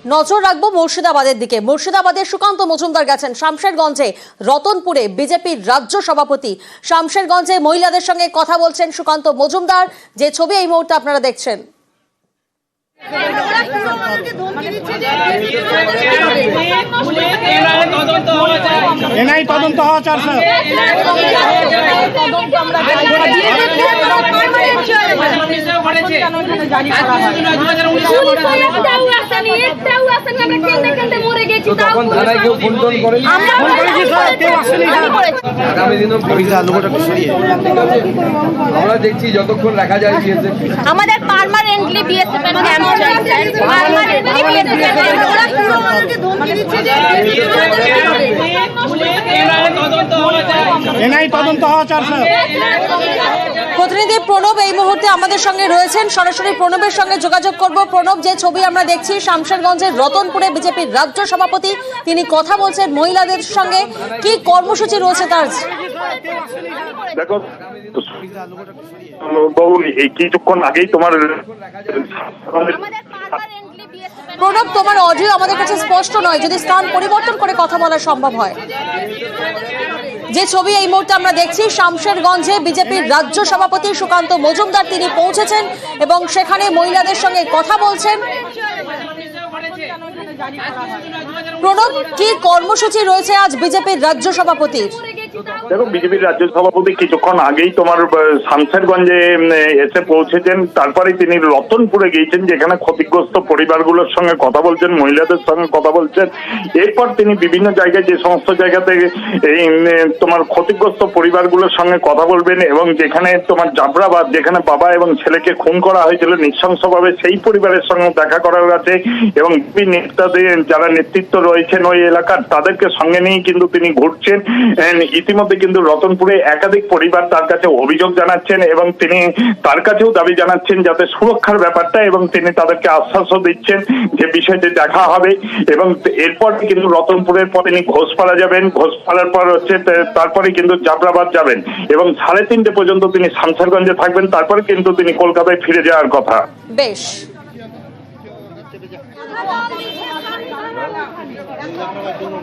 নজর রাখবো মুর্শিদাবাদের দিকে। মুর্শিদাবাদের সুকান্ত মজুমদার গেছেন শামশেরগঞ্জে, রতনপুরে বিজেপির রাজ্য সভাপতি। শামশেরগঞ্জে মহিলাদের সঙ্গে কথা বলছেন সুকান্ত মজুমদার, যে ছবি এই মুহূর্তে আপনারা দেখছেন। এনআই তদন্ত হওয়া চাই স্যার। তখন থানায় কেউ ফোন টোন করেনি। আগামী দিনও আমরা দেখছি যতক্ষণ রাখা যায় বিএসএফ আমাদের পার্মানেন্টলি বিএসএফ এর ক্যাম্প চলছে। পার্মানেন্টলি বিএসএফ এর এনআই তদন্ত হওয়া চাই স্যার। প্রতিনিধি প্রণব এই মুহূর্তে আমাদের সঙ্গে রয়েছেন, সরাসরি প্রণবের সঙ্গে যোগাযোগ করব। প্রণব, যে ছবি আমরা দেখছি শামশেরগঞ্জের রতনপুরে বিজেপির রাজ্য সভাপতি, তিনি কথা বলছেন মহিলাদের সঙ্গে, কি কর্মসূচি রয়েছে তার? দেখো বাবু, এই কিছুক্ষণ আগেই তোমার প্রণব, তোমার অডিও আমাদের কাছে স্পষ্ট নয়, যদি স্থান পরিবর্তন করে কথা বলা সম্ভব হয়। যে ছবি এই মুহূর্তে আমরা দেখছি শামশেরগঞ্জে বিজেপির রাজ্য সভাপতি সুকান্ত মজুমদার, তিনি পৌঁছেছেন এবং সেখানে মহিলাদের সঙ্গে কথা বলছেন। প্রণব, কি কর্মসূচি রয়েছে আজ বিজেপির রাজ্য সভাপতির? দেখো, বিজেপির রাজ্য সভাপতি কিছুক্ষণ আগেই তোমার শামশেরগঞ্জে এসে পৌঁছেছেন। তারপরে তিনি রতনপুরে গিয়েছেন, যেখানে ক্ষতিগ্রস্ত পরিবারগুলোর সঙ্গে কথা বলছেন, মহিলাদের সঙ্গে কথা বলছেন। এরপর তিনি বিভিন্ন জায়গায়, যে সমস্ত জায়গাতে এই তোমার ক্ষতিগ্রস্ত পরিবারগুলোর সঙ্গে কথা বলবেন এবং যেখানে তোমার জাফরাবাদ, যেখানে বাবা এবং ছেলেকে খুন করা হয়েছিল নৃশংসভাবে, সেই পরিবারের সঙ্গে দেখা করার আছে এবং নেতাদের যারা নেতৃত্ব রয়েছেন ওই এলাকার, তাদেরকে সঙ্গে নিয়ে কিন্তু তিনি ঘুরছেন। ইতিমধ্যে কিন্তু রতনপুরে একাধিক পরিবার তার কাছে অভিযোগ জানাচ্ছেন এবং তিনি তার কাছেও দাবি জানাচ্ছেন যাতে সুরক্ষার ব্যাপারটা, এবং তিনি তাদেরকে আশ্বাসও দিচ্ছেন যে বিষয়টি দেখা হবে। এবং এরপর কিন্তু রতনপুরের পর তিনি ঘোষপাড়া যাবেন, ঘোষপাড়ার পর হচ্ছে তারপরে কিন্তু জাফরাবাদ যাবেন এবং 3:30 পর্যন্ত তিনি শামশেরগঞ্জে থাকবেন। তারপরে কিন্তু তিনি কলকাতায় ফিরে যাওয়ার কথা। বেশ।